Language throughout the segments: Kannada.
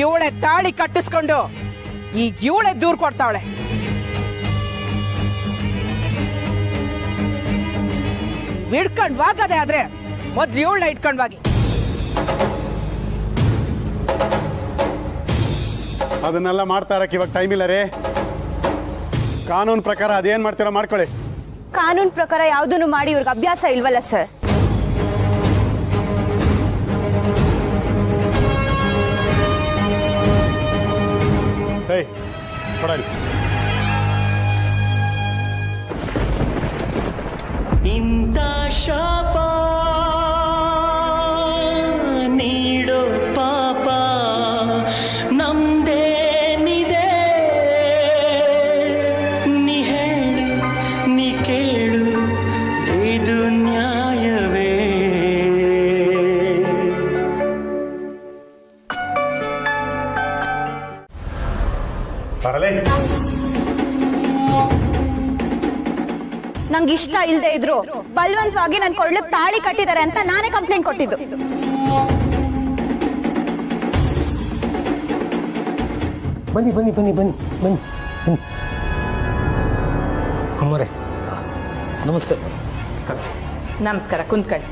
ಇವಳೆ ತಾಳಿ ಕಟ್ಟಿಸ್ಕೊಂಡು ಈಗ ಇವಳೆ ದೂರ್ ಕೊಡ್ತಾವಳೆ. ಹಿಡ್ಕೊಂಡ್ ವಾಗದೆ ಆದ್ರೆ ಮೊದ್ಲು ಇವಳನ್ನ ಇಟ್ಕೊಂಡ್ವಾಗಿ. ಅದನ್ನೆಲ್ಲ ಮಾಡ್ತಾ ಇರಕ್ಕೆ ಇವಾಗ ಟೈಮ್ ಇಲ್ಲ ರೀ. ಕಾನೂನು ಪ್ರಕಾರ ಅದೇನ್ ಮಾಡ್ತೀರಾ ಮಾಡ್ಕೊಳ್ಳಿ. ಕಾನೂನು ಪ್ರಕಾರ ಯಾವುದನ್ನು ಮಾಡಿ ಇವ್ರಿಗೆ ಅಭ್ಯಾಸ ಇಲ್ವಲ್ಲ ಸರ್. ಏಯ್ ಕೊಡಲಿ. ಇಂಥ ಶಾಪ ನೀಡೋ ಪಾಪ ನಮ್ದೇನಿದೆ, ನೀ ಹೇಳು ನೀ ಕೇಳು ಇದು ನ್ಯಾಯವೇ? ಬರಲೇ. ನಂಗೆ ಇಷ್ಟ ಇಲ್ಲದೆ ಇದ್ರು ಬಲವಂತವಾಗಿ ನನ್ ಕೊಡ್ಲಿಕ್ಕೆ ತಾಳಿ ಕಟ್ಟಿದ್ದಾರೆ ಅಂತ ನಾನೇ ಕಂಪ್ಲೇಂಟ್ ಕೊಟ್ಟಿದ್ದು. ಬನ್ನಿ ಬನ್ನಿ ಬನ್ನಿ ಬನ್ನಿ ಬನ್ನಿ ಬನ್ನಿ. ಅಮ್ಮರೇ ನಮಸ್ತೆ. ನಮಸ್ಕಾರ, ಕುಂತ್ಕೊಳ್ಳಿ.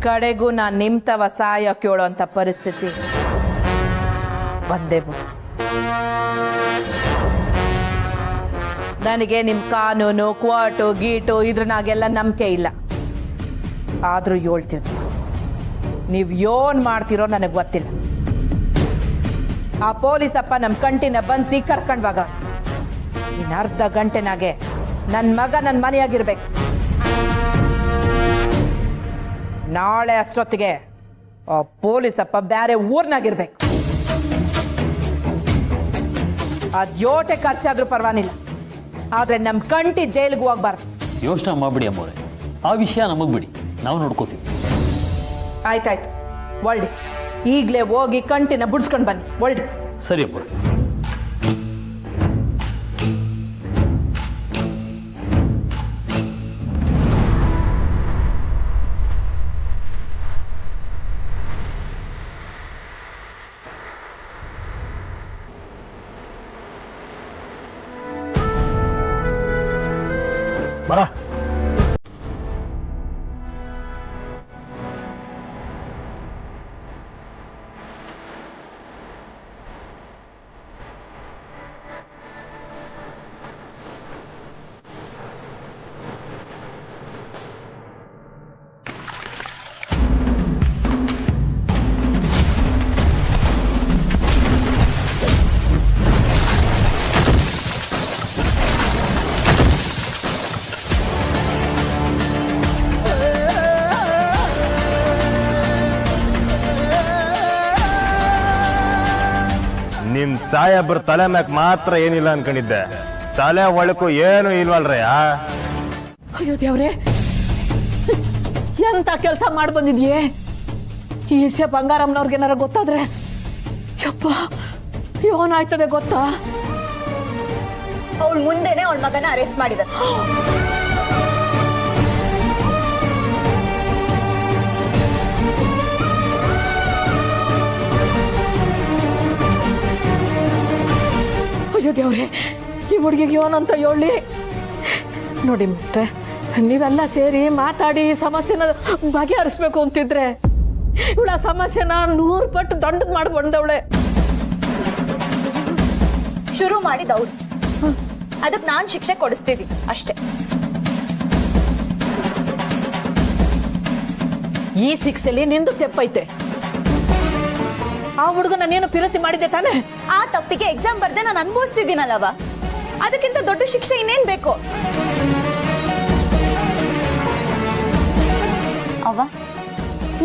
ಕಡೆಗೂ ನಾನ್ ನಿಮ್ತವ ಸಹಾಯ ಕೇಳೋಂತ ಪರಿಸ್ಥಿತಿ ಬಂದೇ ಬಿಡು. ನನಗೆ ನಿಮ್ ಕಾನೂನು ಕ್ವಾಟು ಗೀಟು ಇದ್ರನಾಗೆಲ್ಲ ನಂಬಿಕೆ ಇಲ್ಲ. ಆದ್ರೂ ಹೇಳ್ತೀನಿ, ನೀವ್ ಏನ್ ಮಾಡ್ತಿರೋ ನನಗೆ ಗೊತ್ತಿಲ್ಲ. ಆ ಪೊಲೀಸಪ್ಪ ನಮ್ ಕಂಟಿನ ಬಂದ್ಸಿ ಕರ್ಕೊಂಡ್ವಾಗ ಇನ್ ಅರ್ಧ ಗಂಟೆನಾಗೆ ನನ್ ಮಗ ನನ್ ಮನೆಯಾಗಿರ್ಬೇಕು. ನಾಳೆ ಅಷ್ಟೊತ್ತಿಗೆ ಆ ಪೊಲೀಸಪ್ಪ ಬೇರೆ ಊರ್ನಾಗಿರ್ಬೇಕು. ಅದ್ ಯೋಟೆ ಖರ್ಚಾದ್ರೂ ಪರವಾಗಿಲ್ಲ, ಆದ್ರೆ ನಮ್ ಕಂಟಿ ಜೈಲಿಗೆ ಹೋಗ್ಬಾರ್ದು. ಯೋಚನೆ ಮಾಡ್ಬಿಡಿ ಅಮ್ಮವ್ರೆ, ಆ ವಿಷಯ ನಮಗ್ ಬಿಡಿ, ನಾವು ನೋಡ್ಕೋತೀವಿ. ಆಯ್ತಾಯ್ತು, ಒಳ್ಳೆ ಈಗ್ಲೇ ಹೋಗಿ ಕಂಟಿನ ಬಿಡ್ಸ್ಕೊಂಡ್ ಬನ್ನಿ. ಒಳ್ಳೆ ಸರಿ ಅಮ್ಮವ್ರೆ. ಬರ. ನಿಮ್ ಸಾಯಬ್ರ ತಲೆ ಮ್ಯಾಕ್ ಮಾತ್ರ ಏನಿಲ್ಲ ಅನ್ಕೊಂಡಿದ್ದೆ, ತಲೆ ಒಳಕು ಏನು ಇಲ್ವಲ್ರಯ್ಯ. ಅಯ್ಯೋ ದೇವ್ರೆ, ಎಂತ ಕೆಲಸ ಮಾಡಿ ಬಂದಿದ್ಯೆ? ಈ ವಿಷಯ ಬಂಗಾರಮ್ಮನವ್ರಿಗೆ ಏನಾರ ಗೊತ್ತಾದ್ರೆ ಯಪ್ಪ ಏನಾಯ್ತದೆ ಗೊತ್ತಾ? ಅವಳು ಮುಂದೆನೆ ಅವಳ ಮಗನ ಅರೆಸ್ಟ್ ಮಾಡಿದ. ಅಯ್ಯೋ ದೇವ್ರೆ, ಈ ಹುಡುಗಿಗೆ ಏನಂತ ಹೇಳಿ ನೋಡಿ. ಮತ್ತೆ ನೀವೆಲ್ಲ ಸೇರಿ ಮಾತಾಡಿ ಸಮಸ್ಯೆನ ಬಗೆಹರಿಸ್ಬೇಕು ಅಂತಿದ್ರೆ ಇವಳ ಸಮಸ್ಯೆನ 100 ಪಟ್ಟು ದಂಡದ್ ಮಾಡಿ ಬಂದವಳೆ. ಶುರು ಮಾಡಿದವ್ರು, ಅದಕ್ಕೆ ನಾನ್ ಶಿಕ್ಷೆ ಕೊಡಿಸ್ತಿದ್ದೀನಿ ಅಷ್ಟೇ. ಈ ಶಿಕ್ಷೆಲಿ ನಿಂದು ತೆಪ್ಪೈತೆ. ಆ ಹುಡುಗನ ನೀನು ಪಿರತಿ ಮಾಡಿದ್ದೆ ತಾನೆ? ಆ ತಪ್ಪಿಗೆ ಎಕ್ಸಾಮ್ ಬರ್ದೆ ನಾನು ಅನುಭವಿಸ್ತಿದ್ದೀನಲ್ಲವ, ಅದಕ್ಕಿಂತ ದೊಡ್ಡ ಶಿಕ್ಷೆ ಇನ್ನೇನ್ ಬೇಕು? ಅವ್ವ,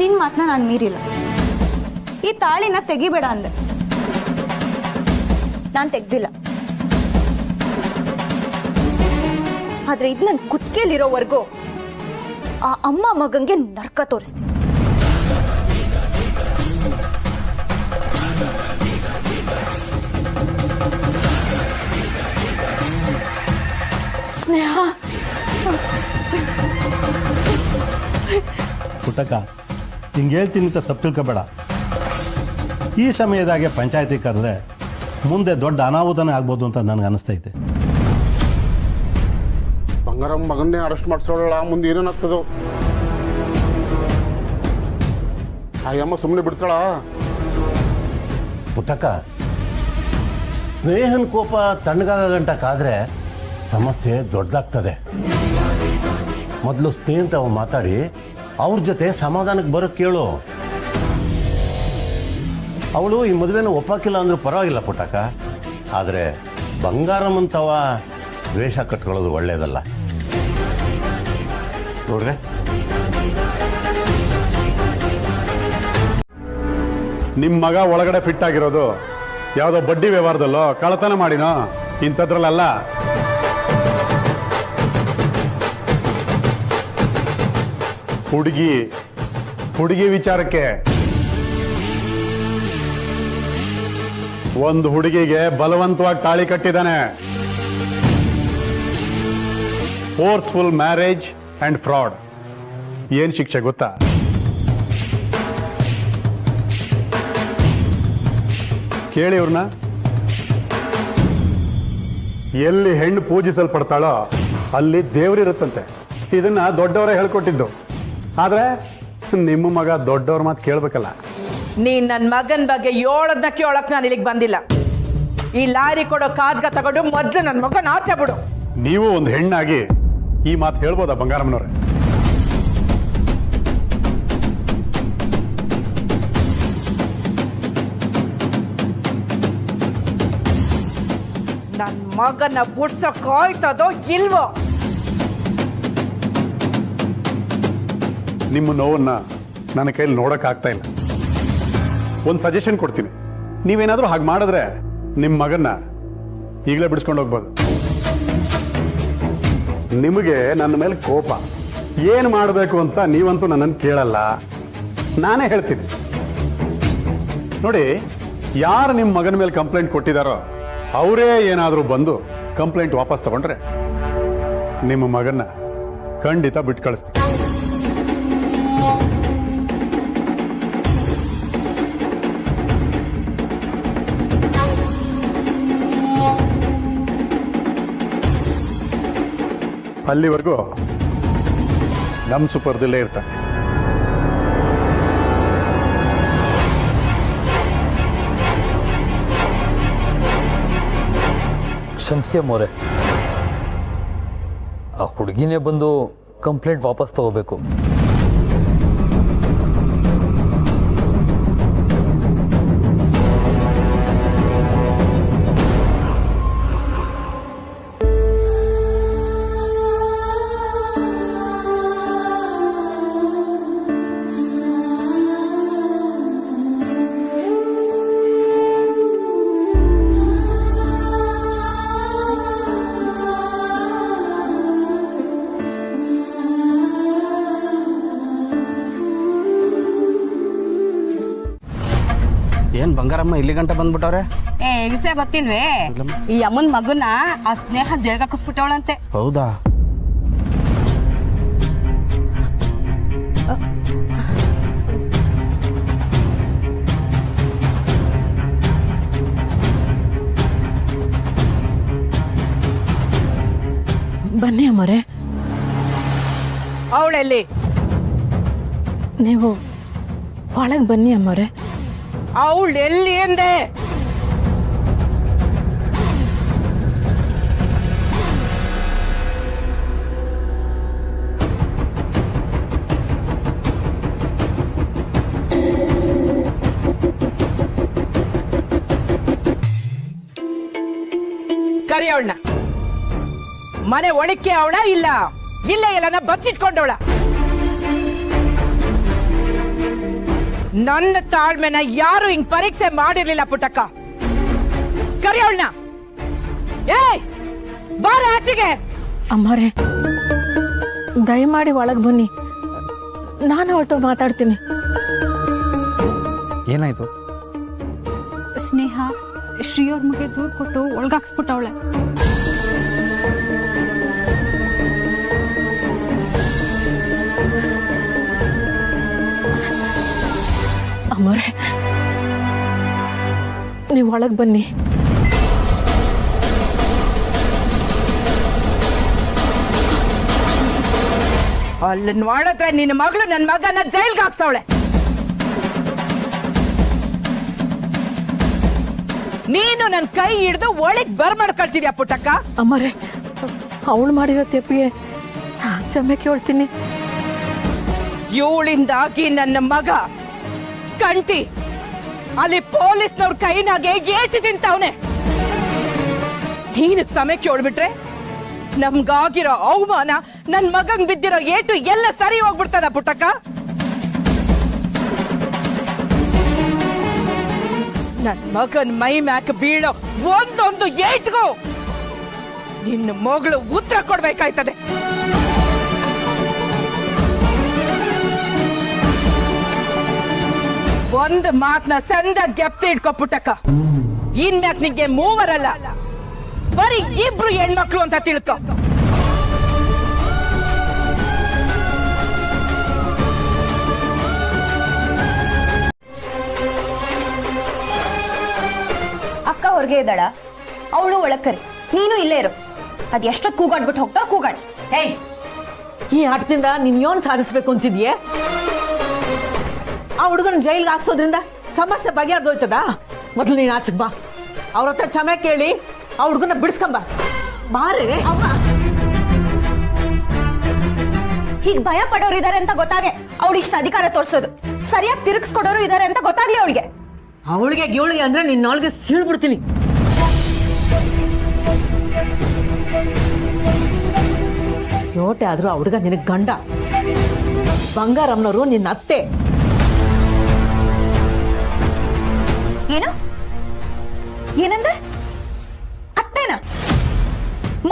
ನಿನ್ ಮಾತನ್ನ ನಾನು ಮೀರಿಲ್ಲ. ಈ ತಾಳಿನ ತೆಗಿಬೇಡ ಅಂದೆ, ನಾನ್ ತೆಗ್ದಿಲ್ಲ. ಆದ್ರೆ ಇದು ನನ್ ಕುತ್ತಿಗೆಲಿರೋವರೆಗೂ ಆ ಅಮ್ಮ ಮಗಂಗೆ ನರ್ಕ ತೋರಿಸ್ತೀನಿ. ಪುಟ್ಟ ಪುಟ್ಟಕ್ಕ, ಹಿಂಗೆ ಹೇಳ್ತೀನಿ ಅಂತ ತಪ್ಪು ತಿಳ್ಕೊಬೇಡ. ಈ ಸಮಯದಾಗೆ ಪಂಚಾಯತಿ ಕರೆದ್ರೆ ಮುಂದೆ ದೊಡ್ಡ ಅನಾಹುತನೇ ಆಗ್ಬೋದು ಅಂತ ನನಗೆ ಅನಿಸ್ತೈತೆ. ಬಂಗಾರಮ್ಮ ಮಗನ್ನೇ ಅರೆಸ್ಟ್ ಮಾಡಿಸೋಳ, ಮುಂದೆ ಏನೇನಾಗ್ತದೋ. ಆ ಅಮ್ಮ ಸುಮ್ಮನೆ ಬಿಡ್ತಾಳ? ಪುಟ್ಟಕ್ಕ, ಸ್ನೇಹನ್ ಕೋಪ ತಣ್ಣಗಾಗ ಗಂಟ ಕಾದ್ರೆ ಸಮಸ್ಯೆ ದೊಡ್ಡದಾಗ್ತದೆ. ಮೊದಲು ಸ್ನೇಹಿತ ಮಾತಾಡಿ ಅವ್ರ ಜೊತೆ ಸಮಾಧಾನಕ್ಕೆ ಬರೋಕ್ಕೆ ಕೇಳು. ಅವಳು ಈ ಮದುವೆನ ಒಪ್ಪಾಕಿಲ್ಲ ಅಂದ್ರೂ ಪರವಾಗಿಲ್ಲ ಪುಟ್ಟಕ್ಕ, ಆದರೆ ಬಂಗಾರಮ್ಮಂತವ ದ್ವೇಷ ಕಟ್ಕೊಳ್ಳೋದು ಒಳ್ಳೇದಲ್ಲ. ನೋಡ್ರೆ, ನಿಮ್ಮ ಮಗ ಒಳಗಡೆ ಫಿಟ್ ಆಗಿರೋದು ಯಾವುದೋ ಬಡ್ಡಿ ವ್ಯವಹಾರದಲ್ಲೋ ಕಳ್ಳತನ ಮಾಡಿನೋ ಇಂಥದ್ರಲ್ಲ. ಹುಡುಗಿ ವಿಚಾರಕ್ಕೆ. ಒಂದು ಹುಡುಗಿಗೆ ಬಲವಂತವಾಗಿ ತಾಳಿ ಕಟ್ಟಿದ್ದಾನೆ. Forceful marriage and fraud. ಏನ್ ಶಿಕ್ಷೆ ಗೊತ್ತಾ? ಕೇಳಿ ಇವ್ರನ್ನ. ಎಲ್ಲಿ ಹೆಣ್ಣು ಪೂಜಿಸಲ್ಪಡ್ತಾಳೋ ಅಲ್ಲಿ ದೇವ್ರಿರುತ್ತಂತೆ. ಇದನ್ನ ದೊಡ್ಡವರೇ ಹೇಳ್ಕೊಟ್ಟಿದ್ದು. ಆದ್ರೆ ನಿಮ್ಮ ಮಗ ದೊಡ್ಡವ್ರ ಮಾತು ಕೇಳ್ಬೇಕಲ್ಲ. ನೀನ್ ನನ್ನ ಮಗನ ಬಗ್ಗೆ ಏಳದ್ನ ಕೇಳಕ್ ನಾನು ಇಲ್ಲಿಗೆ ಬಂದಿಲ್ಲ. ಈ ಲಾರಿ ಕೊಡೋ ಕಾಜ್ಗ ತಗೊಂಡು ಮೊದ್ಲು ನನ್ನ ಮಗನ ಆಚೆ ಬಿಡು. ನೀವು ಒಂದು ಹೆಣ್ಣಾಗಿ ಈ ಮಾತು ಹೇಳ್ಬೋದಾ ಬಂಗಾರಮ್ಮನವ್ರೆ? ನನ್ನ ಮಗನ ಬುಡ್ಸಕ್ ಆಯ್ತದೋ ಇಲ್ವೋ? ನಿಮ್ಮ ನೋವನ್ನ ನನ್ನ ಕೈಲಿ ನೋಡಕ್ ಆಗ್ತಾ ಇಲ್ಲ. ಒಂದು ಸಜೆಷನ್ ಕೊಡ್ತೀನಿ. ನೀವೇನಾದ್ರೂ ಹಾಗೆ ಮಾಡಿದ್ರೆ ನಿಮ್ಮ ಮಗನ್ನ ಈಗಲೇ ಬಿಡಿಸ್ಕೊಂಡು ಹೋಗ್ಬೋದು. ನಿಮಗೆ ನನ್ನ ಮೇಲೆ ಕೋಪ, ಏನು ಮಾಡಬೇಕು ಅಂತ ನೀವಂತೂ ನನ್ನನ್ನು ಕೇಳಲ್ಲ. ನಾನೇ ಹೇಳ್ತೀನಿ ನೋಡಿ. ಯಾರು ನಿಮ್ಮ ಮಗನ ಮೇಲೆ ಕಂಪ್ಲೇಂಟ್ ಕೊಟ್ಟಿದಾರೋ ಅವರೇ ಏನಾದರೂ ಬಂದು ಕಂಪ್ಲೇಂಟ್ ವಾಪಸ್ ತಗೊಂಡ್ರೆ ನಿಮ್ಮ ಮಗನ್ನ ಖಂಡಿತ ಬಿಟ್ಟು ಕಳಿಸ್ತೀನಿ. ಅಲ್ಲಿವರೆಗೂ ನಮ್ಮ ಸುಪರ್ದಲ್ಲೇ ಇರ್ತಾನೆ. ಕ್ಷಮಿಸಿ ಅಮ್ಮೋರೆ, ಆ ಹುಡುಗಿನೇ ಬಂದು ಕಂಪ್ಲೇಂಟ್ ವಾಪಸ್ ತಗೋಬೇಕು. ಏನ್ ಬಂಗಾರಮ್ಮ ಇಲ್ಲಿ ಗಂಟ ಬಂದ್ಬಿಟ್ಟವ್ರೆ? ವಿಷಯ ಗೊತ್ತಿಲ್ವೇ? ಈ ಅಮ್ಮನ್ ಮಗನ ಆ ಸ್ನೇಹ ಜೇಳ್ಗಾಕಿಸ್ಬಿಟ್ಟವಳಂತೆ. ಹೌದಾ? ಬನ್ನಿ ಅಮ್ಮರೆ. ಅವಳೆಲ್ಲಿ? ನೀವು ಒಳಗೆ ಬನ್ನಿ ಅಮ್ಮರೆ. ಅವಳೆಲ್ಲಿ ಎಂದೆ? ಕರಿ ಅವಳನ್ನ. ಮನೆ ಒಳಕ್ಕೆ ಅವಳ ಇಲ್ಲ ಇಲ್ಲ ಎಲ್ಲನ ಬಚ್ಚಿಟ್ಕೊಂಡವಳ. ನನ್ನ ತಾಳ್ಮೆನ ಯಾರು ಹಿಂಗ್ ಪರೀಕ್ಷೆ ಮಾಡಿರ್ಲಿಲ್ಲ ಪುಟ್ಟಕ್ಕ. ಕರಿಯವಳನ್ನ. ಏಯ್ ಬಾರ ಆಚೆಗೆ. ಅಮ್ಮರೇ, ದಯಮಾಡಿ ಒಳಗೆ ಬನ್ನಿ, ನಾನು ಅವಳ್తో ಮಾತಾಡ್ತೀನಿ. ಏನಾಯ್ತು? ಸ್ನೇಹ ಶ್ರೀಯವ್ರ ಮುಖೆ ದೂರ್ ಕೊಟ್ಟು ಒಳಗಾಕ್ಸ್ಬಿಟ್ಟವಳೆ. ಅಮ್ಮರೇ ನೀವು ಒಳಗೆ ಬನ್ನಿ. ಅಲ್ಲಿ ನೋಡಿದ್ರೆ ನಿನ್ನ ಮಗಳು ನನ್ನ ಮಗನ ಜೈಲ್ಗೆ ಹಾಕ್ಸವಳೆ. ನೀನು ನನ್ನ ಕೈ ಹಿಡಿದು ಒಳಗ್ ಬರ್ಮಾಡ್ಕೊಳ್ತಿದ್ಯಾ ಪುಟ್ಟಕ್ಕ. ಅಮ್ಮರೇ ಅವಳು ಮಾಡಿರೋ ತೆಪ್ಪಿಗೆ ಕ್ಷಮೆ ಕೇಳ್ತೀನಿ. ಇವಳಿಂದಾಗಿ ನನ್ನ ಮಗ ಕಂಟಿ ಅಲ್ಲಿ ಪೊಲೀಸ್ನವ್ರ ಕೈನಾಗೆ ಏಟು ತಿಂತವನೆ. ನೀನು ಕ್ಷಮೆ ಕೇಳ್ಬಿಟ್ರೆ ನಮ್ಗಾಗಿರೋ ಅವಮಾನ, ನನ್ ಮಗಂಗ್ ಬಿದ್ದಿರೋ ಏಟು ಎಲ್ಲ ಸರಿ ಹೋಗ್ಬಿಡ್ತದ ಪುಟ್ಟಕ್ಕ. ನನ್ ಮಗನ್ ಮೈ ಮ್ಯಾಕ್ ಬೀಳೋ ಒಂದೊಂದು ಏಟ್ಗೂ ನಿನ್ನ ಮಗಳು ಉತ್ತರ ಕೊಡ್ಬೇಕಾಯ್ತದೆ. ಒಂದು ಮಾತನ್ನ ಸಂದ ಗೆಪ್ತಿ ಇಟ್ಕೊ ಪುಟ್ಟಕ್ಕ. ಇನ್ಮ್ಯಾಕ್ ನಿಂಗೆ ಮೂವರಲ್ಲ, ಬರೀ ಇಬ್ರು ಹೆಣ್ಮಕ್ಳು ಅಂತ ತಿಳ್ಕೊ. ಅಕ್ಕ ಹೊರಗೆ ಇದ್ದಾಳ, ಅವಳು ಒಳಕ್ಕರಿ, ನೀನು ಇಲ್ಲೇ ಇರು. ಅದ್ ಎಷ್ಟೊತ್ತು ಕೂಗಾಡ್ಬಿಟ್ಟು ಹೋಗ್ತಾರ ಕೂಗಾಡಿ. ಹೇಯ್, ಈ ಆಟದಿಂದ ನೀನ್ ಏನ್ ಸಾಧಿಸ್ಬೇಕು ಅಂತಿದ್ಯೆ? ಆ ಹುಡುಗನ ಜೈಲ್ಗೆ ಹಾಕ್ಸೋದ್ರಿಂದ ಸಮಸ್ಯೆ ಬಗೆಹರಿದೋಯ್ತದ? ಮೊದಲು ನೀನ್ ಆಚೆಗೆ ಬಾ, ಅವ್ರ ಹತ್ರ ಕ್ಷಮೆ ಕೇಳಿ ಆ ಹುಡುಗನ ಬಿಡಿಸ್ಕೊಂಬ ಬಾರೆ. ಹೀಗ್ ಭಯ ಪಡೋರು ಇದಾರೆ ಅಂತ ಗೊತ್ತಾಗೆ ಅವಳು ಇಷ್ಟ ಅಧಿಕಾರ ತೋರ್ಸೋದು. ಸರಿಯಾಗಿ ತಿರುಗಿಸ್ಕೊಡೋರು ಇದಾರೆ ಅಂತ ಗೊತ್ತಾಗ್ಲಿ ಅವಳಿಗೆ. ಅವಳಿಗೆ ಗಿವಳಿಗೆ ಅಂದ್ರೆ ನಿನ್ನೊಳಗೆ ಸೀಳ್ಬಿಡ್ತೀನಿ. ಯೋಟೆ ಆದ್ರೂ ಆ ಹುಡುಗ ನಿನಗ್ ಗಂಡ, ಬಂಗಾರಮ್ಮನವರು ನಿನ್ನ ಅತ್ತೆ. ಏನು ಏನಂದೆ? ಅತ್ತೇನ?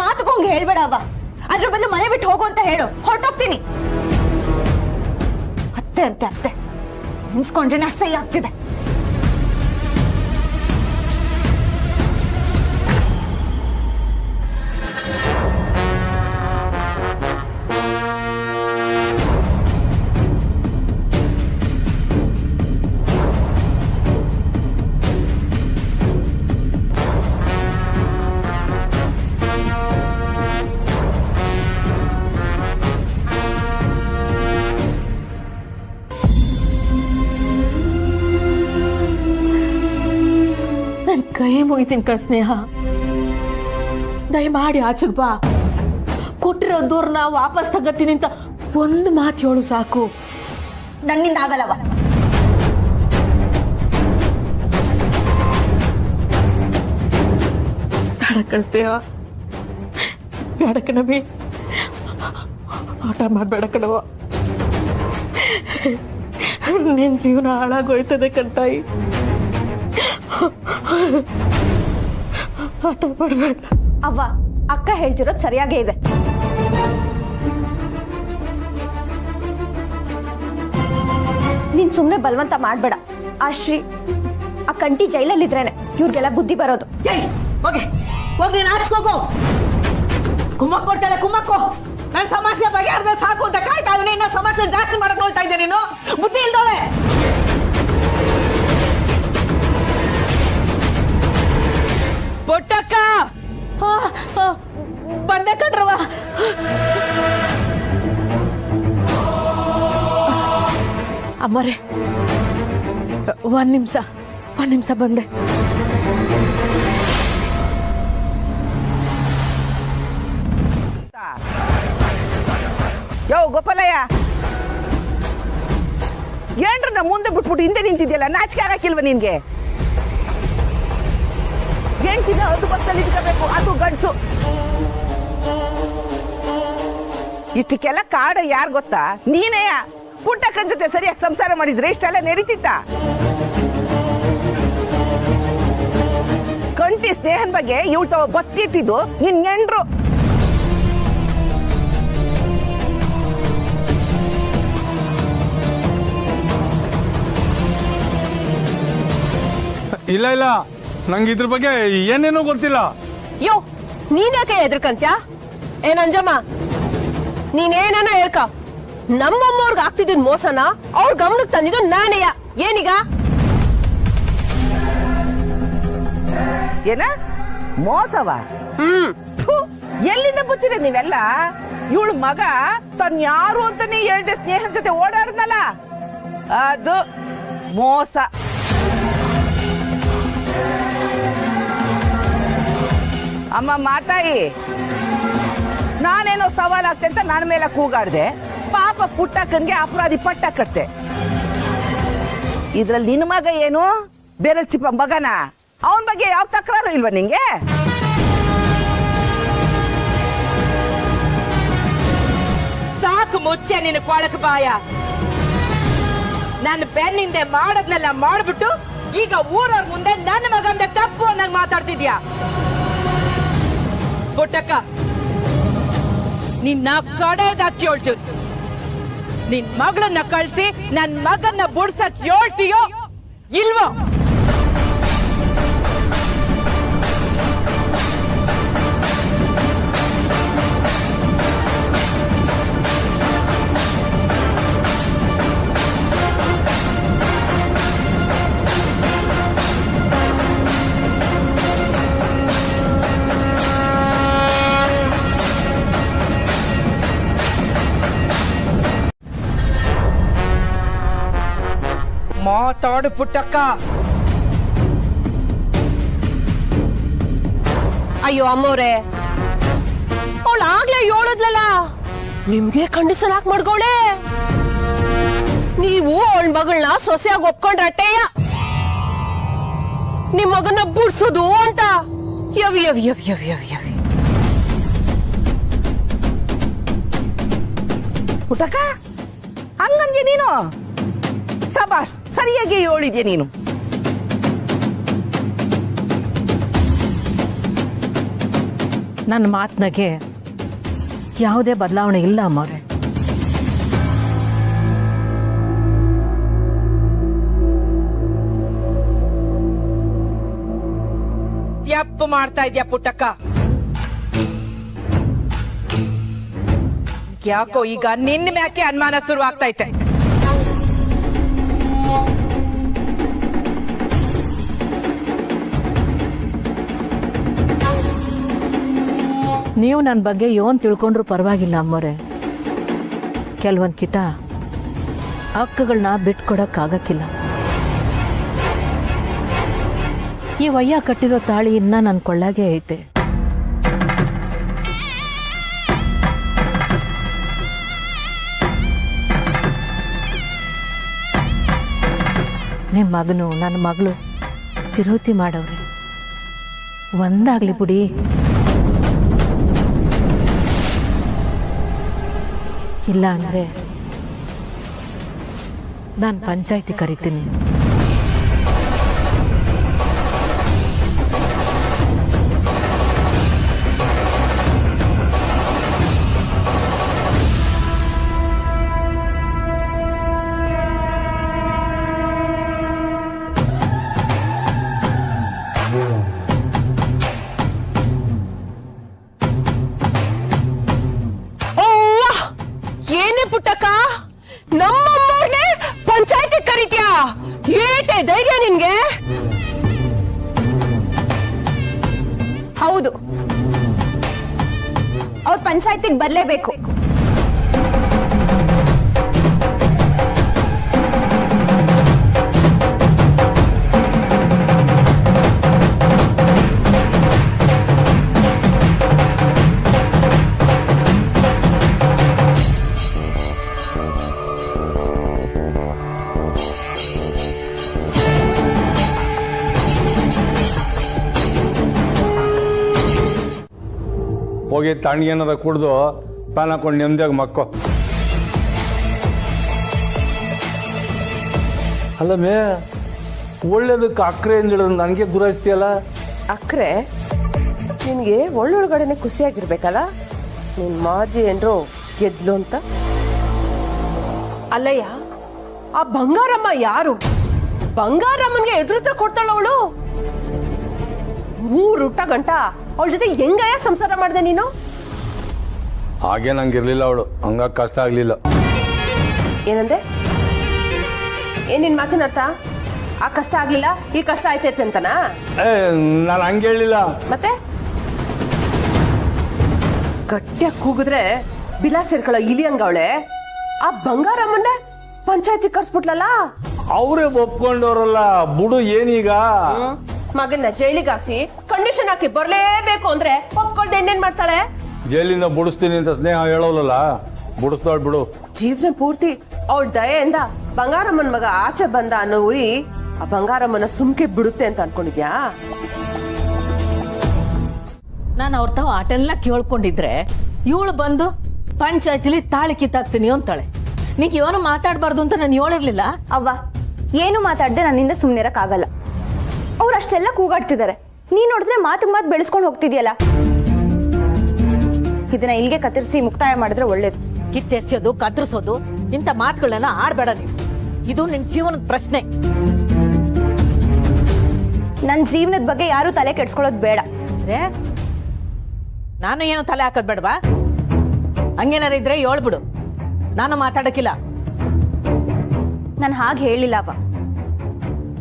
ಮಾತುಕೊಂಗ್ ಹೇಳ್ಬೇಡ ಅವ್ವ. ಅದ್ರ ಬದಲು ಮನೆ ಬಿಟ್ಟು ಹೋಗು ಅಂತ ಹೇಳು, ಹೊರಟೋಗ್ತೀನಿ. ಅತ್ತೆ ಅಂತೆ ಅತ್ತೆ ನೆನ್ಸ್ಕೊಂಡ್ರೆ ಅಸಹ್ಯ ಆಗ್ತಿದೆ. ನನ್ ಕೈ ಮುಗಿತೀನಿ ಕಣ್ ಸ್ನೇಹ. ದಯಮಾಡಿ ಆಚೆಗೆ ಬಾ. ಕೊಟ್ಟಿರೋ ದೂರನ ವಾಪಸ್ ತಗತ್ತೀನಿ ಅಂತ ಒಂದು ಮಾತು ಹೇಳು ಸಾಕು. ನನ್ನಿಂದ ಆಗಲ್ಲವ. ಬೇಡ ಕಣ್ ಸ್ನೇಹ, ಬೇಡ ಕಣಬಿ, ಆಟ ಮಾಡ್ಬೇಡ ಕಣವ. ನಿನ್ ಜೀವನ ಹಾಳಾಗೋಯ್ತದೆ ಕಣ್ತಾಯಿ. ಆಟ ಮಾಡ್ಬೇಡ ಅವ್ವ. ಅಕ್ಕ ಹೇಳ್ತಿರೋದು ಸರಿಯಾಗೇ ಇದೆ. ನೀನ್ ಸುಮ್ನೆ ಬಲವಂತ ಮಾಡ್ಬೇಡ. ಆ ಶ್ರೀ, ಆ ಕಂಟಿ ಜೈಲಲ್ಲಿದ್ರೇನೆ ಇವ್ರಿಗೆಲ್ಲ ಬುದ್ಧಿ ಬರೋದು. ಹೋಗಿ ಹೋಗಿ ನೀನು ಆಚ್ಕೋಗೋ. ಕುಮ್ಮಕ್ ಕೊಡ್ತಾಳೆ, ಕುಮ್ಮಕ್ಕೋ. ನನ್ನ ಸಮಸ್ಯೆ ಬಗೆಹರಿದ ಸಾಕು ಅಂತ ಕಾಯ್ತಾ ಇದ್ದೀನಿ. ಇನ್ನ ಸಮಸ್ಯೆ ಜಾಸ್ತಿ ಮಾಡಕ್ ನೋಡ್ತಾ ಇದ್ದೆ ನೀನು. ಬುದ್ಧಿ ಇಲ್ದೋಳೆ. ಪುಟ್ಟಕ್ಕ ಬಂದೆ ಕಣ್ರವ. ಅಮ್ಮರೇ ಒಂದ್ ನಿಮಿಷ ಬಂದೆ. ಯೋ ಗೋಪಾಲಯ್ಯ, ಏನ್ರ ಮುಂದೆ ಬಿಟ್ಬಿಟ್ಟು ಹಿಂದೆ ನಿಂತಿದ್ಯಲ್ಲ, ನಾಚಿಕೆ ಆಗಕ್ಕಿಲ್ವ ನಿನ್ಗೆ? ಹೆಣ್ಸಿನ ಅದು ಬಸ್ಸಲ್ಲಿ ಇಟ್ಕೋಬೇಕು, ಅದು ಗಂಟು. ಇಷ್ಟಕ್ಕೆಲ್ಲ ಕಾಡ ಯಾರು ಗೊತ್ತಾ? ನೀನೇ. ಪುಟ್ಟಕ್ಕನ ಜೊತೆ ಸರಿಯಾಗಿ ಸಂಸಾರ ಮಾಡಿದ್ರೆ ಇಷ್ಟೆಲ್ಲ ನಡೀತಿತ್ತ? ಕಂಟಿ ಸ್ನೇಹನ್ ಬಗ್ಗೆ ಇವಳು ಬಸ್ ಇಟ್ಟಿದ್ದು ನಿನ್ ನೆಂಡ್ರು. ಇಲ್ಲ ಇಲ್ಲ, ನಂಗೆ ಇದ್ರ ಬಗ್ಗೆ ಏನೇನೋ ಗೊತ್ತಿಲ್ಲ. ಯೋ, ನೀನ್ಯಾಕೆ ಹೆದರ್ಕಂತ್ಯಾ? ಏನಂಜಮ್ಮ, ನೀನೇನ ಹೇಳ್ಕ. ನಮ್ಮಮ್ಮವ್ರಿಗೆ ಆಗ್ತಿದ್ದ ಮೋಸನ ಅವ್ರ ಗಮನಕ್ಕೆ ತಂದಿದ್ದು ನಾನೇಯ. ಏನೀಗ ಏನ ಮೋಸವ? ಥು, ಎಲ್ಲಿಂದ ಬರ್ತೀರ ನೀವೆಲ್ಲ? ಇವಳು ಮಗ ತನ್ ಯಾರು ಅಂತಾನೆ ಹೇಳ್ದೆ ಸ್ನೇಹದ ಜೊತೆ ಓಡಾಡ್ನಲ್ಲ, ಅದು ಮೋಸ. ಅಮ್ಮ ಮಾತಾಯಿ, ನಾನೇನೋ ಸವಾಲಾಗ್ತೆ ಅಂತ ನನ್ನ ಮೇಲೆ ಕೂಗಾಡ್ದೆ. ಪಾಪ ಪುಟ್ಟಕ್ಕನ್ಗೆ ಅಪರಾಧಿ ಪಟ್ಟ ಕಟ್ಟೆ. ಇದ್ರಲ್ಲಿ ನಿನ್ನ ಮಗ ಏನು ಬೇರೆ ಚಿಪ್ಪ ಮಗನ? ಅವನ ಬಗ್ಗೆ ಯಾವ ತಕರಾರು ಇಲ್ವಾ ನಿಂಗೆ? ಸಾಕು ಮುಚ್ಚೆ ನಿನ್ನ ಕೊಳಕ ಬಾಯ. ನನ್ನ ಬೆನ್ನಿಂದೆ ಮಾಡದ್ನೆಲ್ಲ ಮಾಡ್ಬಿಟ್ಟು ಈಗ ಊರವ್ರ ಮುಂದೆ ನನ್ನ ಮಗಂದೆ ತಪ್ಪು ಅನ್ನಂಗ್ ಮಾತಾಡ್ತಿದ್ಯಾ? ಪುಟ್ಟಕ್ಕ, ನಿನ್ನ ಕಡೆದಾಕಿ ಹೇಳ್ತೀವಿ. ನಿನ್ ಮಗಳನ್ನ ಕಳ್ಸಿ ನನ್ ಮಗನ್ನ ಬುಡ್ಸಕ್ ಹೇಳ್ತೀಯೋ ಇಲ್ವೋ? ಮಾತಾಡು ಪುಟ್ಟಕ್ಕ. ಅಯ್ಯೋ ಅಮ್ಮವ್ರೆ, ಅವಳು ಆಗ್ಲೇ ಹೇಳದ್ಲಲ್ಲ, ನಿಮ್ಗೆ ಕಂಡೀಷನ್ ಹಾಕ್ ಮಾಡ್ಕೊಳ್ಳೆ. ನೀವು ಅವಳ ಮಗಳನ್ನ ಸೊಸೆಯಾಗಿ ಒಪ್ಕೊಂಡ್ರಟ್ಟೆಯ ನಿಮ್ ಮಗನ ಬುಡ್ಸೋದು ಅಂತ. ಯವಿ ಯವಿ ಯವಿ ಯವಿ ಯವಿ ಯವಿ. ಪುಟ್ಟಕ್ಕ, ಹಂಗಂದ್ಯ ನೀನು? ಸಬಾಷ್, ಸರಿಯಾಗಿ ಹೇಳಿದ್ಯಾ ನೀನು. ನನ್ನ ಮಾತಿನಾಗೆ ಯಾವುದೇ ಬದಲಾವಣೆ ಇಲ್ಲ ಅಮ್ಮವ್ರೆ. ತಪ್ಪು ಮಾಡ್ತಾ ಇದ್ಯಾ ಪುಟ್ಟಕ್ಕ. ಯಾಕೋ ಈಗ ನಿನ್ನ ಮ್ಯಾಕೆ ಅನುಮಾನ ಶುರು ಆಗ್ತೈತೆ. ನೀವು ನನ್ನ ಬಗ್ಗೆ ಏನ್ ತಿಳ್ಕೊಂಡ್ರು ಪರವಾಗಿಲ್ಲ ಅಮ್ಮವ್ರೆ. ಕೆಲವೊಂದ್ ಕಿತ ಹಕ್ಕುಗಳನ್ನ ಬಿಟ್ಕೊಡಕ್ಕಾಗಕ್ಕಿಲ್ಲ. ಈ ವಯ್ಯ ಕಟ್ಟಿರೋ ತಾಳಿ ಇನ್ನ ನನ್ನ ಕೊಳ್ಳಾಗೆ ಐತೆ. ನಿಮ್ಮ ಮಗನು ನನ್ನ ಮಗಳು ವಿರೋಧಿ ಮಾಡವ್ರಿ. ಒಂದಾಗ್ಲಿ ಬಿಡಿ. ಇಲ್ಲ ಅಂದ್ರೆ ನಾನು ಪಂಚಾಯ್ತಿ ಕರಿತೀನಿ. ಏನೇ ಪುಟ್ಟಕ್ಕ, ನಮ್ಮಮ್ಮವ್ರನ್ನೇ ಪಂಚಾಯತಿ ಕರೀತ್ಯಾ? ಏಟೆ ಧೈರ್ಯ ನಿನ್ಗೆ? ಹೌದು, ಅವ್ರ ಪಂಚಾಯತಿಗೆ ಬರ್ಲೇಬೇಕು. ಹೋಗಿ ತಣ್ಣಗೇನಾರ ಕುಡ್ದು ಪ್ಯಾನ್ ಹಾಕೊಂಡು ನೆಮ್ಮದಿಯಾಗಿ ಮಕ್ಕೋ. ಅಲ್ಲ ಮೇ, ಒಳ್ಳೇದಕ್ಕೆ ಅಕ್ರೆ ಎಂದಿಡೋದು ನನಗೆ ಗುರಾಯಿಸ್ತೀಯಲ್ಲ. ಅಕ್ರೆ, ನಿನ್ಗೆ ಒಳ್ಳೊಳಗಡೆನೆ ಖುಷಿಯಾಗಿರ್ಬೇಕಲ್ಲ, ನಿನ್ ಮಾಜಿ ಏನ್ರು ಗೆದ್ಲು ಅಂತ. ಅಲ್ಲಯ್ಯ, ಆ ಬಂಗಾರಮ್ಮ ಯಾರು? ಬಂಗಾರಮ್ಮನ್ಗೆ ಎದುರುತ್ರ ಕೊಡ್ತಾಳ ಅವಳು? ಊರುಟ್ಟ ಗಂಟ ಅವಳ ಜೊತೆ ಹೆಂಗಯ್ಯ ಸಂಸಾರ ಮಾಡ್ದೆ ನೀನು? ಹಾಗೆ ನಂಗಿರ್ಲಿಲ್ಲ ಅವಳು, ಹಂಗಾಗಿ ಕಷ್ಟ ಆಗ್ಲಿಲ್ಲ. ಏನಂದೆ? ಏನ್ ನಿನ್ ಮಾತಿನ ಅರ್ಥ? ಆ ಕಷ್ಟ ಆಗ್ಲಿಲ್ಲ ಈ ಕಷ್ಟ ಆಯ್ತೈತೆ ಅಂತನಾ? ನಾನು ಹಂಗೆ ಹೇಳಿಲ್ಲ. ಮತ್ತೆ ಗಟ್ಟಿಯಾಗಿ ಕೂಗಿದ್ರೆ ಬಿಲ ಸೇರ್ಕೊಳ್ಳೋ ಇಲಿ ಹಂಗವಳೆ. ಆ ಬಂಗಾರಮ್ಮನ್ನೇ ಪಂಚಾಯತಿ ಕರ್ಸ್ಬಿಟ್ಲಲ್ಲ. ಅವರೇ ಒಪ್ಕೊಂಡವ್ರಲ್ಲ ಬಿಡು. ಏನೀಗ ಮಗನ್ನ ಜೈಲಿಗೆ ಹಾಕ್ಸಿ ಕಂಡೀಷನ್ ಹಾಕಿ ಬರ್ಲೇಬೇಕು ಅಂದ್ರೆ ಒಪ್ಕೊಳ್ದೆ ಇನ್ನೇನ್ ಮಾಡ್ತಾಳೆ? ಜೈಲಿಂದ ಬಿಡಿಸ್ತೀನಿ ಅಂತ ಸ್ನೇಹ ಹೇಳೋಲ್ಲ, ಬಿಡಿಸ್ತಾಳ್ ಬಿಡು. ಜೀವನ ಪೂರ್ತಿ ಅವಳ ದಯೆಯಿಂದ ಬಂಗಾರಮ್ಮನ ಮಗ ಆಚೆ ಬಂದ ಅನ್ನೋ ಉರಿ ಆ ಬಂಗಾರಮ್ಮನ ಸುಮ್ಕೆ ಬಿಡುತ್ತೆ ಅಂತ ಅನ್ಕೊಂಡಿದ್ಯಾ? ನಾನು ಅವ್ರ ತಾವು ಆಟೆಲ್ಲ ಕೇಳ್ಕೊಂಡಿದ್ರೆ ಇವಳು ಬಂದು ಪಂಚಾಯತಿಲಿ ತಾಳಿ ಕಿತ್ತಾಕ್ತೀನಿ ಅಂತಾಳೆ. ನೀಗ ಏನು ಮಾತಾಡ್ಬಾರ್ದು ಅಂತ ನಾನು ಹೇಳಿರ್ಲಿಲ್ಲ. ಅವ್ವ, ಏನು ಮಾತಾಡ್ದೆ ನನ್ನಿಂದ ಸುಮ್ನಿರಕ್ಕಾಗಲ್ಲ. ಅವ್ರು ಅಷ್ಟೆಲ್ಲ ಕೂಗಾಡ್ತಿದ್ದಾರೆ, ನೀನ್ ನೋಡಿದ್ರೆ ಮಾತು ಬೆಳೆಸ್ಕೊಂಡು ಹೋಗ್ತಿದ್ಯಲ್ಲ. ಇದನ್ನ ಇಲ್ಲಿಗೆ ಕತ್ತರಿಸಿ ಮುಕ್ತಾಯ ಮಾಡಿದ್ರೆ ಒಳ್ಳೇದು. ಕಿತ್ತೆಸೋದು ಕತ್ತರಿಸೋದು ಇಂಥ ಮಾತುಗಳನ್ನ ಆಡ್ಬೇಡ ನೀವು. ಇದು ನಿನ್ ಜೀವನದ ಪ್ರಶ್ನೆ. ನನ್ ಜೀವನದ ಬಗ್ಗೆ ಯಾರು ತಲೆ ಕೆಡ್ಸ್ಕೊಳ್ಳೋದು ಬೇಡ. ನಾನು ಏನು ತಲೆ ಹಾಕೋದ್ ಬೇಡವಾ? ಹಂಗೇನಾರ ಇದ್ರೆ ಹೇಳ್ಬಿಡು, ನಾನು ಮಾತಾಡಕ್ಕಿಲ್ಲ. ನಾನು ಹಾಗೆ ಹೇಳಿಲ್ಲ ಅವ್ವ.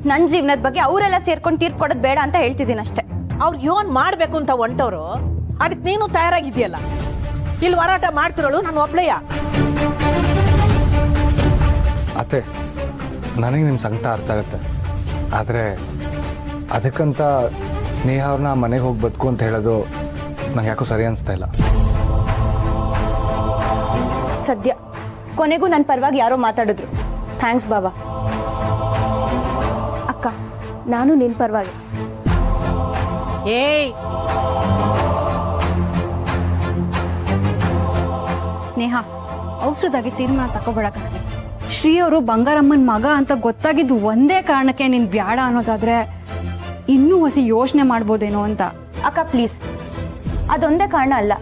ನನ್ ಜೀವನದ ಬಗ್ಗೆ ಅವರೆಲ್ಲ ಸೇರ್ಕೊಂಡು ತೀರ್ಪು ಕೊಡೋದು ಬೇಡ ಅಂತ ಹೇಳ್ತಿದ್ದೀನಿ ಅಷ್ಟೇ. ಅವ್ರು ಏನ್ ಮಾಡ್ಬೇಕು ಅಂತ ಹೊಂಟವ್ರು, ಅದಕ್ಕೆ ನೀನು ತಯಾರಾಗಿದ್ಯಲ್ಲ. ಇಲ್ಲಿ ಹೋರಾಟ ಮಾಡ್ತಿರೋಳು ನಾನು ಒಬ್ಳೆಯ. ಅತ್ತೆ, ನನಗೆ ನಿಮ್ಮ ಸಂಕಟ ಅರ್ಥ ಆಗುತ್ತೆ. ಆದರೆ ಅದಕ್ಕಂತ ನೇಹ ಅವ್ರನ್ನ ಮನೆಗೆ ಹೋಗಿ ಬದುಕು ಅಂತ ಹೇಳೋದು ನಂಗೆ ಯಾಕೋ ಸರಿ ಅನಿಸ್ತಾ ಇಲ್ಲ. ಸದ್ಯ ಕೊನೆಗೂ ನನ್ನ ಪರವಾಗಿ ಯಾರೋ ಮಾತಾಡಿದ್ರು. ಥ್ಯಾಂಕ್ಸ್ ಬಾಬಾ. ಅಕ್ಕ, ನಾನು ನಿನ್ ಪರವಾಗಿ. ಏಯ್ ಸ್ನೇಹ, ಔಷಧಾಗಿ ತೀರ್ಮಾನ ತಗೋಬೇಡಕ. ಶ್ರೀ ಅವರು ಬಂಗಾರಮ್ಮನ ಮಗ ಅಂತ ಗೊತ್ತಾಗಿದ್ದು ಒಂದೇ ಕಾರಣಕ್ಕೆ ನೀನ್ ಬ್ಯಾಡ ಅನ್ನೋದಾದ್ರೆ ಇನ್ನೂ ಹೊಸ ಯೋಚನೆ ಮಾಡ್ಬೋದೇನೋ ಅಂತ. ಅಕ್ಕ ಪ್ಲೀಸ್, ಅದೊಂದೇ ಕಾರಣ ಅಲ್ಲ.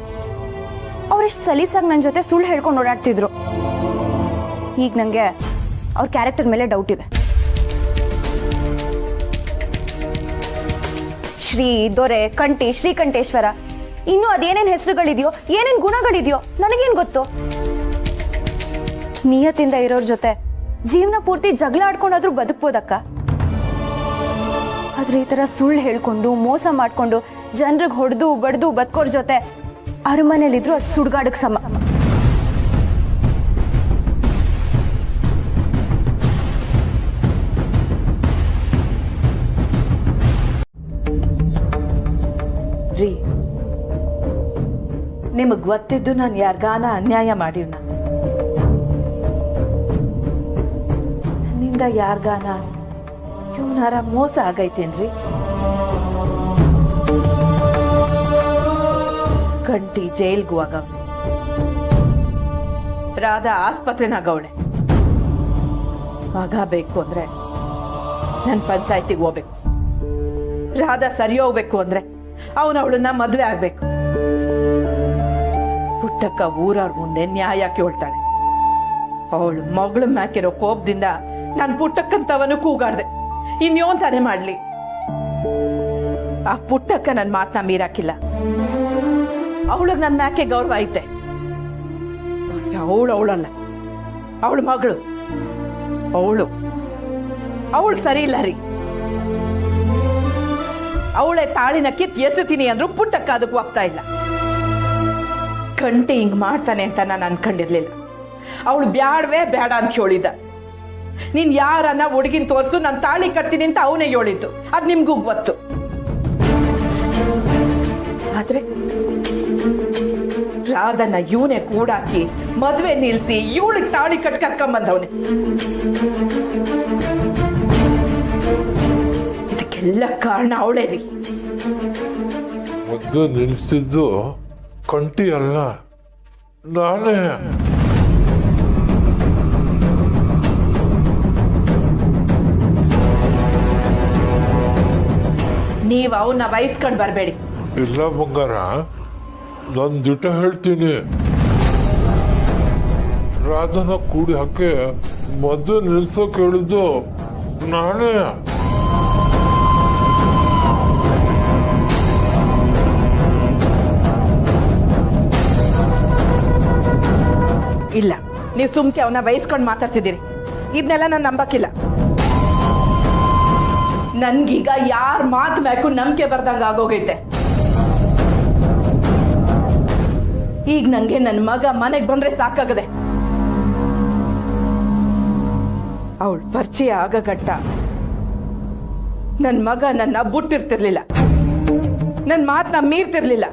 ಅವ್ರೆಷ್ಟು ಸಲೀಸಾಗಿ ನನ್ನ ಜೊತೆ ಸುಳ್ಳು ಹೇಳ್ಕೊಂಡು ಓಡಾಡ್ತಿದ್ರು. ಈಗ ನಂಗೆ ಅವ್ರ ಕ್ಯಾರೆಕ್ಟರ್ ಮೇಲೆ ಡೌಟ್ ಇದೆ. ಶ್ರೀ, ದೊರೆ, ಕಂಠಿ, ಶ್ರೀಕಂಠೇಶ್ವರ, ಇನ್ನು ಅದೇನೇನ್ ಹೆಸರುಗಳಿದೆಯೋ, ಏನೇನ್ ಗುಣಗಳಿದೆಯೋ ನನಗೇನ್ ಗೊತ್ತು. ನಿಯತ್ತಿಂದ ಇರೋರ್ ಜೊತೆ ಜೀವನ ಪೂರ್ತಿ ಜಗಳ ಆಡ್ಕೊಂಡಾದ್ರೂ ಬದುಕ್ಬೋದಕ್ಕ. ಆದ್ರೆ ಈ ತರ ಸುಳ್ಳು ಹೇಳ್ಕೊಂಡು ಮೋಸ ಮಾಡ್ಕೊಂಡು ಜನರಿಗೆ ಹೊಡೆದು ಬಡ್ದು ಬದುಕೋರ್ ಜೊತೆ ಅರಮನೇಲಿದ್ರು ಅದು ಸುಡ್ಗಾಡಕ್ ಸಮ. ರೀ, ನಿಮಗ್ ಗೊತ್ತಿದ್ದು ನಾನು ಯಾರ್ಗಾನ ಅನ್ಯಾಯ ಮಾಡಿವ್ನ, ನನ್ನಿಂದ ಯಾರ್ಗಾನ ಇವನಾರ ಮೋಸ ಆಗೈತೇನ್ರಿ? ಕಂಟಿ ಜೈಲ್ಗೂ ಆಗವ್ನೆ, ರಾಧಾ ಆಸ್ಪತ್ರೆನಾಗವಳೆ. ಮಗ ಬೇಕು ಅಂದ್ರೆ ನನ್ ಪಂಚಾಯತಿಗೆ ಹೋಗ್ಬೇಕು. ರಾಧಾ ಸರಿ ಹೋಗ್ಬೇಕು ಅಂದ್ರೆ ಅವಳನ್ನ ಮದ್ವೆ ಆಗ್ಬೇಕು. ಪುಟ್ಟಕ್ಕ ಊರವ್ರ ಮುಂದೆ ನ್ಯಾಯ ಕೇಳ್ತಾಳೆ. ಅವಳು ಮಗಳ ಮ್ಯಾಕಿರೋ ಕೋಪದಿಂದ ನಾನು ಪುಟ್ಟಕ್ಕಂತವನು ಕೂಗಾಡ್ದೆ. ಇನ್ಯೋನ್ ತಾನೇ ಮಾಡ್ಲಿ? ಆ ಪುಟ್ಟಕ್ಕ ನನ್ ಮಾತನ್ನ ಮೀರಾಕಿಲ್ಲ. ಅವಳಿಗೆ ನನ್ ಮ್ಯಾಕೆ ಗೌರವ ಐತೆ. ಅವಳಲ್ಲ, ಅವಳ ಮಗಳು. ಅವಳು ಸರಿ ಇಲ್ಲ ರೀ. ಅವಳೆ ತಾಳಿನ ಕಿತ್ ಎಸುತ್ತೀನಿ ಅಂದ್ರು ಪುಟ್ಟಕ್ಕ ಅದಕ್ಕೂ ಆಗ್ತಾ ಇಲ್ಲ. ಕಂಟಿ ಹಿಂಗ್ ಮಾಡ್ತಾನೆ ಅಂತ ನಾನು ಅನ್ಕೊಂಡಿರ್ಲಿಲ್ಲ. ಅವಳು ಬ್ಯಾಡವೇ ಬೇಡ ಅಂತ ಹೇಳಿದ್ದ. ನೀನ್ ಯಾರನ್ನ ಹುಡುಗಿನ ತೋರ್ಸು, ನಾನು ತಾಳಿ ಕಟ್ತೀನಿ ಅಂತ ಅವನೇ ಹೇಳಿದ್ದು. ಅದ್ ನಿಮ್ಗೂ ಗೊತ್ತು. ಆದ್ರೆ ರಾಧನ ಇವನೇ ಕೂಡಾಕಿ ಮದ್ವೆ ನಿಲ್ಸಿ ಇವಳಿಗೆ ತಾಳಿ ಕಟ್ ಕರ್ಕೊಂಬಂದವನೆ. ಇದಕ್ಕೆಲ್ಲ ಕಾರಣ ಅವಳೇ ರೀ. ಮದ್ದು ನಿಲ್ಸಿದ್ದು ಕಂಟಿ ಅಲ್ಲ, ನಾನೇ. ನೀವ್ ಅವನ್ನ ವಹಿಸ್ಕೊಂಡ್ ಬರ್ಬೇಡಿ. ಇಲ್ಲ ಬಂಗಾರ, ನಾನು ದಿಟ ಹೇಳ್ತೀನಿ. ರಾಧನ ಕೂಡಿ ಹಾಕಿ ಮದ್ದು ನಿಲ್ಸೋಕ್ ಹೇಳಿದ್ದು ನಾನೇ. ಇಲ್ಲ, ನೀವು ಸುಮ್ಕೆ ಅವನ್ನ ವಹಿಸ್ಕೊಂಡು ಮಾತಾಡ್ತಿದ್ದೀರಿ. ಇದನ್ನೆಲ್ಲ ನಾನು ನಂಬಕ್ಕಿಲ್ಲ. ನನ್ಗೀಗ ಯಾರ ಮಾತು ಮ್ಯಾಕು ನಂಬಿಕೆ ಬರ್ದಂಗ ಆಗೋಗೈತೆ. ಈಗ ನಂಗೆ ನನ್ನ ಮಗ ಮನೆಗೆ ಬಂದ್ರೆ ಸಾಕಾಗದೆ. ಅವಳು ಪರಿಚಯ ಆಗ ಗಂಟ ನನ್ನ ಮಗ ನನ್ನ ಬುಟ್ಟಿರ್ತಿರ್ಲಿಲ್ಲ, ನನ್ನ ಮಾತನ್ನ ಮೀರ್ತಿರ್ಲಿಲ್ಲ.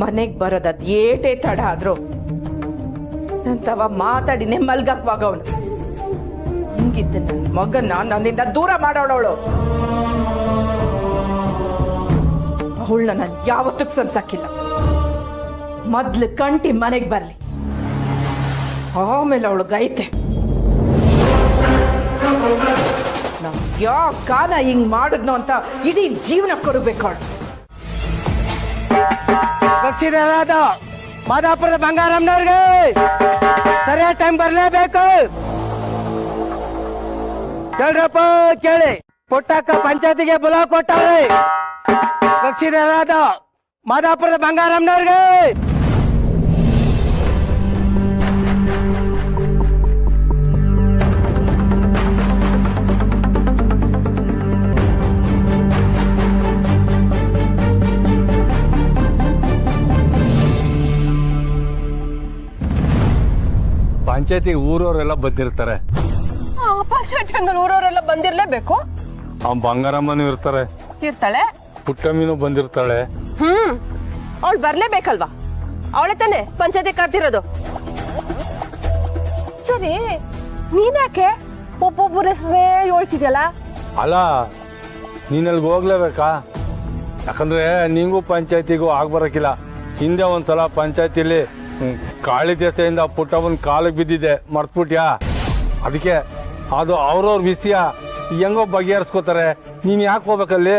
ಮನೆಗೆ ಬರೋದದ್ ಏಟೇ ತಡ ಆದ್ರೂ ನಂತವ ಮಾತಾಡಿನೇ ಮಲ್ಗಕ್ವಾಗವನು. ಹಿಂಗಿದ್ದ ನನ್ನ ಮಗನ್ನ ನನ್ನಿಂದ ದೂರ ಮಾಡೋಳವಳು. ಅವಳನ್ನ ನಾನು ಯಾವತ್ತೂ ಸಂಸಾಕಿಲ್ಲ. ಮೊದ್ಲು ಕಂಟಿ ಮನೆಗೆ ಬರ್ಲಿ, ಆಮೇಲೆ ಅವಳಿಗೈತೆ. ನಾವ್ ಯಾಕಾನ ಹಿಂಗ್ ಮಾಡಿದ್ನೋ ಅಂತ ಇಡೀ ಜೀವನ ಕೊಡಬೇಕು ಅವಳು. ಮಾದಾಪುರದ ಬಂಗಾರಮ್ಮನವ್ರಿಗೆ ಸರಿಯಾದ ಟೈಮ್ ಬರ್ಲೇಬೇಕು. ಕೇಳ್ರಪ್ಪ ಕೇಳಿ, ಪುಟ್ಟಕ್ಕ ಪಂಚಾಯತಿಗೆ ಬುಲಾವ್ ಕೊಟ್ಟವ್ರಿ. ಕಕ್ಷಿದಾದ ಮಾದಾಪುರದ ಬಂಗಾರಮ್ಮನವ್ರಿಗೆ. ಪಂಚಾಯತಿಗೆ ಊರವರೆಲ್ಲ ಬಂದಿರ್ತಾರೆ. ಪಂಚಾಯತಿ ಅಂದ್ಮೇಲೆ ಊರವರೆಲ್ಲ ಬಂದಿರ್ಲೇಬೇಕು. ಬಂಗಾರಮ್ಮನೂ ಇರ್ತಾರೆ, ಇರ್ತಾಳೆ. ಪುಟ್ಟಮ್ಮಿನೂ ಬಂದಿರ್ತಾಳೆ. ಅವಳು ಬರ್ಲೇಬೇಕಲ್ವಾ? ಅವಳೆ ತಾನೆ ಪಂಚಾಯತಿ ಕರ್ತಿರೋದು. ಸರಿ, ನೀನ್ಯಾಕೆ ಒಬ್ಬೊಬ್ಬರ ಹೆಸರೇ ಹೇಳ್ತಿದ್ಯಲ್ಲ? ಅಲ್ಲ, ನೀನಲ್ಲಿ ಹೋಗ್ಲೇಬೇಕಾ? ಯಾಕಂದ್ರೆ ನಿಂಗೂ ಪಂಚಾಯತಿಗೂ ಆಗ್ಬರಕಿಲ್ಲ. ಹಿಂದೆ ಒಂದ್ಸಲ ಪಂಚಾಯತಿಲಿ ಕಾಳಿ ದೇಶದಿಂದ ಪುಟ್ಟಮ್ಮನ ಕಾಲಿಗೆ ಬಿದ್ದಿದೆ, ಮರ್ತ್ಬಿಟ್ಯಾ? ಅದಕ್ಕೆ ಅದು ಅವ್ರವ್ರ ವಿಷಯ, ಹೆಂಗೋ ಬಗೆಹರಿಸ್ಕೋತಾರೆ. ನೀನ್ ಯಾಕೆ ಹೋಗ್ಬೇಕಲ್ಲಿ?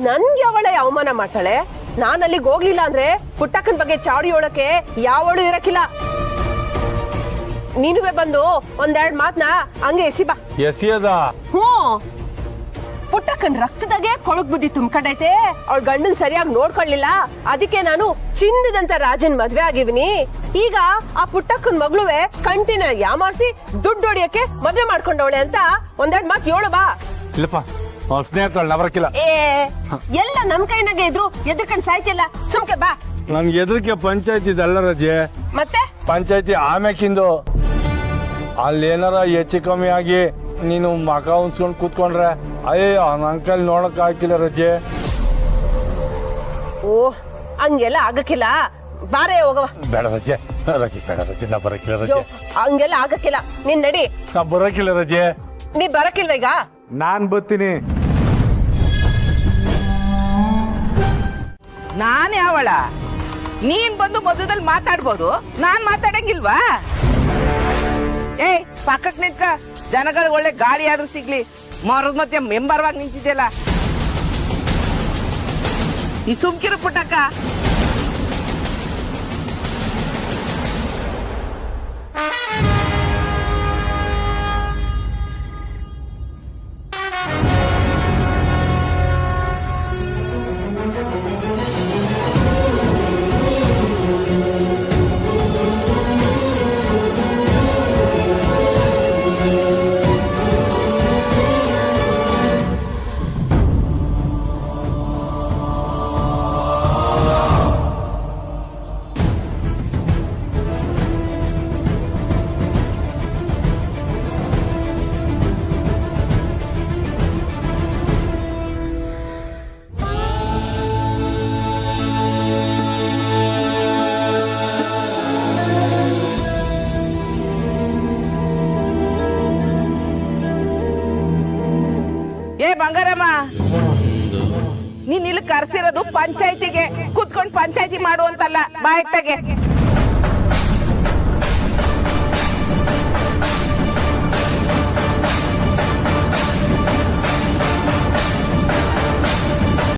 ನನ್ಗೆ ಅವಳೆ ಅವಮಾನ ಮಾಡ್ತಾಳೆ. ನಾನು ಅಲ್ಲಿಗೆ ಹೋಗ್ಲಿಲ್ಲ ಅಂದ್ರೆ ಪುಟ್ಟಕ್ಕನ ಬಗ್ಗೆ ಚಾಡಿ ಹೇಳಕ್ಕೆ ಯಾವಳು ಇರಕ್ಕಿಲ್ಲ. ನೀನುವೆ ಬಂದು ಒಂದೆರಡು ಮಾತನ್ನ ಹಂಗೆ ಎಸಿಬಾ. ಎಸಿಯದ? ಪುಟ್ಟಕ್ಕನ್ ರಕ್ತದಾಗೆ ಕೊಳಕ್ ಬುದ್ಧಿ ತುಂಬ್ಕೊಂಡೈತೆ. ಅವಳ ಗಂಡನ್ ಸರಿಯಾಗಿ ನೋಡ್ಕೊಳ್ಳಿಲ್ಲ, ಅದಕ್ಕೆ ನಾನು ಚಿನ್ನದಂತ ರಾಜನ್ ಮದ್ವೆ ಆಗಿವ್ನಿ. ಈಗ ಆ ಪುಟ್ಟಕ್ಕನ್ ಮಗಳುವೆ ಕಂಟಿನ ಯಾಮಾರಿಸಿ ದುಡ್ಡು ಹೊಡಿಯಕ್ಕೆ ಮದ್ವೆ ಮಾಡ್ಕೊಂಡವಳೆ ಅಂತ ಒಂದೆರಡು ಮಾತು ಹೇಳು ಬಾ. ಇಲ್ಲಪ್ಪ, ಸ್ನೇಹಿತಳು ನವರಕ್ಕಿಲ್ಲ. ಎಲ್ಲ ನಮ್ ಕೈನಾಗೆ ಇದ್ರು ಎದ್ರಕಂಡ್ ಸಾಯ್ತಿಲ್ಲ, ಸುಮ್ಕೆ ಬಾ. ನನ್ಗೆ ಎದ್ರಿಕೆ ಪಂಚಾಯತಿ ಅಲ್ಲ ರಜೆ. ಮತ್ತೆ ಪಂಚಾಯತಿ ಆಮ್ಯಾಕಿಂದು. ಅಲ್ಲೇನಾರ ಹೆಚ್ಚು ಕಮ್ಮಿ ಆಗಿ ನೀನು ಮಕ ಉನ್ಸ್ಕೊಂಡ್ ಕೂತ್ಕೊಂಡ್ರೆ ಅಯ್ಯೋ ನನ್ ಕೈಲಿ ನೋಡಕ್ ಆಗ್ತಿಲ್ಲ ರಜೆ. ಓ, ಹಂಗೆಲ್ಲ ಆಗಕ್ಕಿಲ್ಲ, ಬಾರೇ ಹೋಗವ. ಬೇಡ ರಜೆ, ರಜೆ ಬೇಡ ರಜೆ, ನಾ ಬರಕಿಲ್ಲ ರಜೆ. ಹಂಗೆಲ್ಲ ಆಗಕ್ಕಿಲ್ಲ, ನೀನ್ ನಡಿ. ನಾ ಬರಕಿಲ್ಲ ರಜೆ. ನೀ ಬರಕಿಲ್ವ ಈಗ? ನಾನ್ ಬರ್ತೀನಿ. ನಾನೇ ಅವಳ? ನೀನ್ ಬಂದು ಮಧ್ಯದಲ್ಲಿ ಮಾತಾಡ್ಬೋದು, ನಾನ್ ಮಾತಾಡಂಗಿಲ್ವಾ? ಏಯ್, ಪಕ್ಕಕ್ ನಿಂತ್ಕ. ಜನಗಳಿಗೆ ಒಳ್ಳೆ ಗಾಳಿ ಆದ್ರೂ ಸಿಗ್ಲಿ. ಮರದ ಮಧ್ಯೆ ಮೆಂಬರ್ವಾಗಿ ನಿಂತಿದ್ಯಲ್ಲ, ಈ ಸುಮ್ಕಿರು ಪುಟ್ಟಕ್ಕ. ಬಂಗಾರಮ್ಮ, ನೀನ್ ಇಲ್ಲಿ ಕರ್ಸಿರೋದು ಪಂಚಾಯತಿಗೆ ಕೂತ್ಕೊಂಡು ಪಂಚಾಯತಿ ಮಾಡುವಂತಲ್ಲ, ಬಾಯ್ತಾಗೆ.